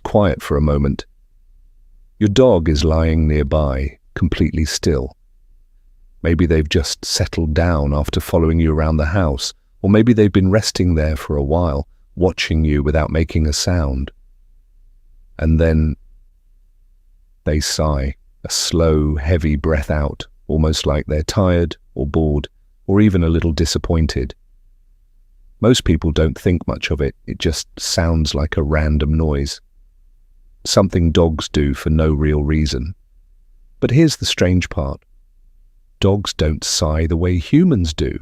quiet for a moment. Your dog is lying nearby, completely still. Maybe they've just settled down after following you around the house, or maybe they've been resting there for a while, watching you without making a sound. And then they sigh, a slow, heavy breath out, almost like they're tired or bored or even a little disappointed. Most people don't think much of it. It just sounds like a random noise. Something dogs do for no real reason. But here's the strange part. Dogs don't sigh the way humans do.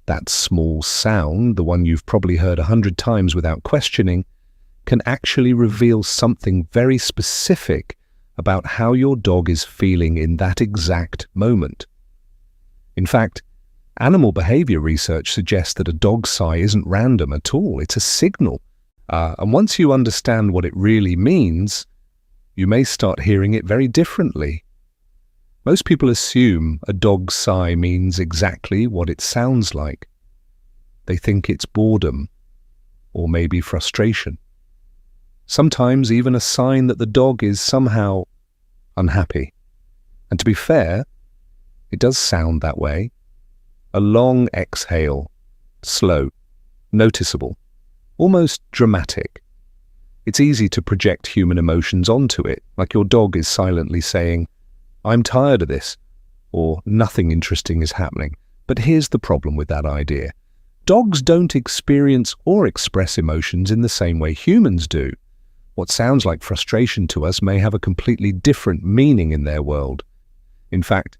That small sound, the one you've probably heard 100 times without questioning, can actually reveal something very specific about how your dog is feeling in that exact moment. In fact, animal behavior research suggests that a dog sigh isn't random at all. It's a signal. And once you understand what it really means, you may start hearing it very differently. Most people assume a dog's sigh means exactly what it sounds like. They think it's boredom, or maybe frustration. Sometimes even a sign that the dog is somehow unhappy. And to be fair, it does sound that way. A long exhale, slow, noticeable, almost dramatic. It's easy to project human emotions onto it, like your dog is silently saying, "I'm tired of this," or "nothing interesting is happening." But here's the problem with that idea. Dogs don't experience or express emotions in the same way humans do. What sounds like frustration to us may have a completely different meaning in their world. In fact,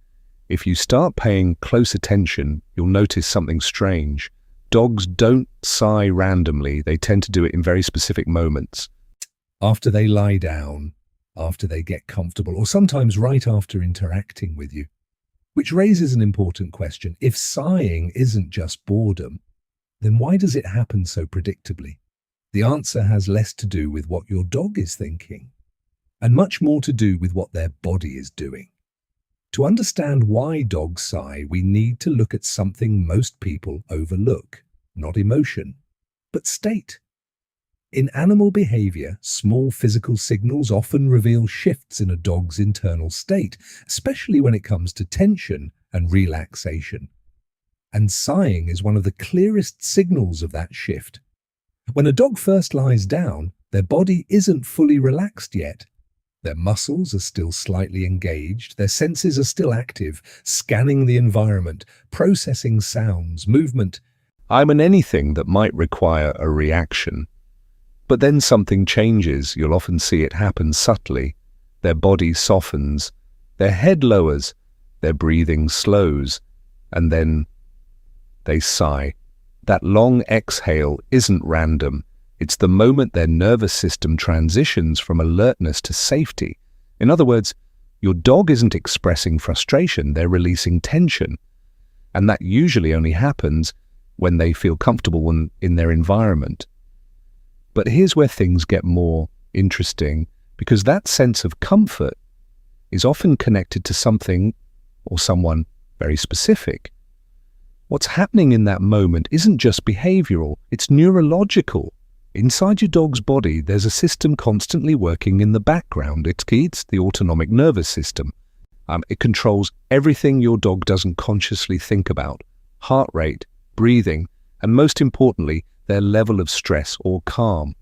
if you start paying close attention, you'll notice something strange. Dogs don't sigh randomly. They tend to do it in very specific moments. After they lie down, after they get comfortable, or sometimes right after interacting with you. Which raises an important question. If sighing isn't just boredom, then why does it happen so predictably? The answer has less to do with what your dog is thinking, and much more to do with what their body is doing. To understand why dogs sigh, we need to look at something most people overlook. Not emotion, but state. In animal behavior, small physical signals often reveal shifts in a dog's internal state, especially when it comes to tension and relaxation. And sighing is one of the clearest signals of that shift. When a dog first lies down, their body isn't fully relaxed yet. Their muscles are still slightly engaged, their senses are still active, scanning the environment, processing sounds, movement. I'm in anything that might require a reaction. But then something changes. You'll often see it happen subtly. Their body softens, their head lowers, their breathing slows, and then they sigh. That long exhale isn't random. It's the moment their nervous system transitions from alertness to safety. In other words, your dog isn't expressing frustration, they're releasing tension. And that usually only happens when they feel comfortable in their environment. But here's where things get more interesting, because that sense of comfort is often connected to something or someone very specific. What's happening in that moment isn't just behavioral, it's neurological. Inside your dog's body, there's a system constantly working in the background. It's the autonomic nervous system. It controls everything your dog doesn't consciously think about: heart rate, breathing, and most importantly, their level of stress or calm.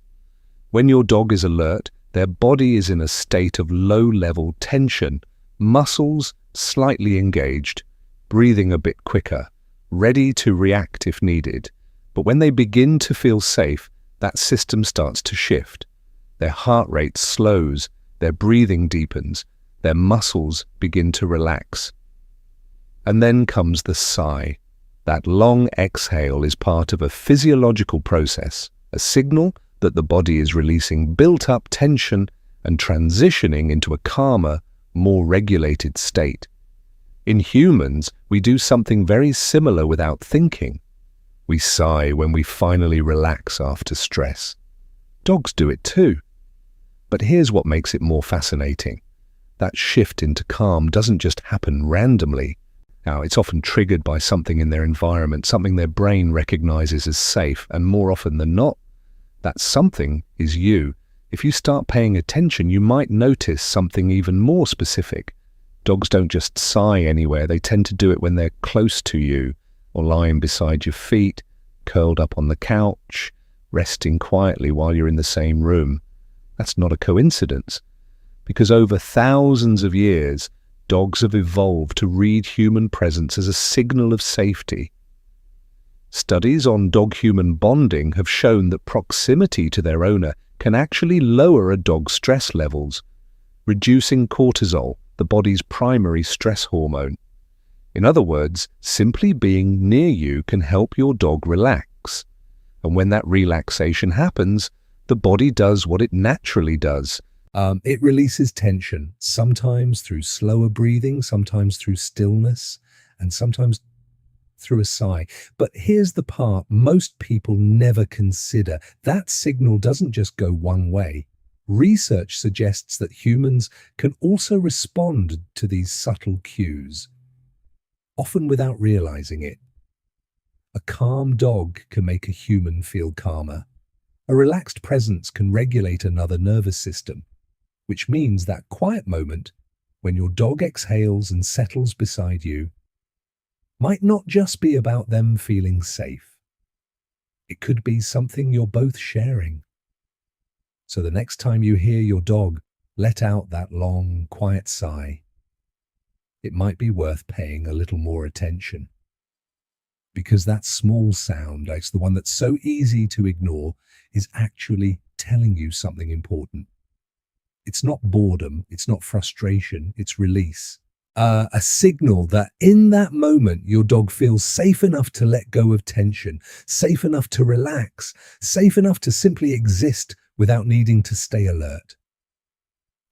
When your dog is alert, their body is in a state of low-level tension, muscles slightly engaged, breathing a bit quicker, ready to react if needed. But when they begin to feel safe, that system starts to shift. Their heart rate slows, their breathing deepens, their muscles begin to relax. And then comes the sigh. That long exhale is part of a physiological process, a signal that the body is releasing built-up tension and transitioning into a calmer, more regulated state. In humans, we do something very similar without thinking. We sigh when we finally relax after stress. Dogs do it too. But here's what makes it more fascinating. That shift into calm doesn't just happen randomly. Now, it's often triggered by something in their environment, something their brain recognizes as safe, and more often than not, that something is you. If you start paying attention, you might notice something even more specific. Dogs don't just sigh anywhere, they tend to do it when they're close to you, or lying beside your feet, curled up on the couch, resting quietly while you're in the same room. That's not a coincidence, because over thousands of years, dogs have evolved to read human presence as a signal of safety. Studies on dog-human bonding have shown that proximity to their owner can actually lower a dog's stress levels, reducing cortisol, the body's primary stress hormone. In other words, simply being near you can help your dog relax. And when that relaxation happens, the body does what it naturally does. It releases tension, sometimes through slower breathing, sometimes through stillness, and sometimes through a sigh. But here's the part most people never consider. That signal doesn't just go one way. Research suggests that humans can also respond to these subtle cues, often without realizing it. A calm dog can make a human feel calmer. A relaxed presence can regulate another nervous system, which means that quiet moment when your dog exhales and settles beside you might not just be about them feeling safe. It could be something you're both sharing. So the next time you hear your dog let out that long, quiet sigh, it might be worth paying a little more attention. Because that small sound, it's the one that's so easy to ignore, is actually telling you something important. It's not boredom, it's not frustration, it's release. A signal that in that moment your dog feels safe enough to let go of tension, safe enough to relax, safe enough to simply exist without needing to stay alert.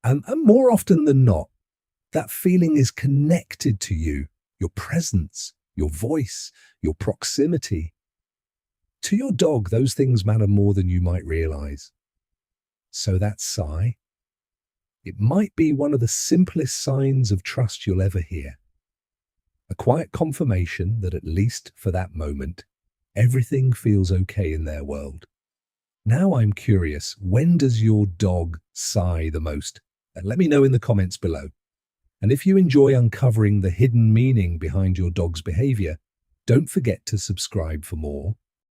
And more often than not, that feeling is connected to you, your presence, your voice, your proximity. To your dog, those things matter more than you might realize. So that sigh, it might be one of the simplest signs of trust you'll ever hear. A quiet confirmation that at least for that moment, everything feels okay in their world. Now I'm curious, when does your dog sigh the most? Let me know in the comments below. And if you enjoy uncovering the hidden meaning behind your dog's behavior, don't forget to subscribe for more.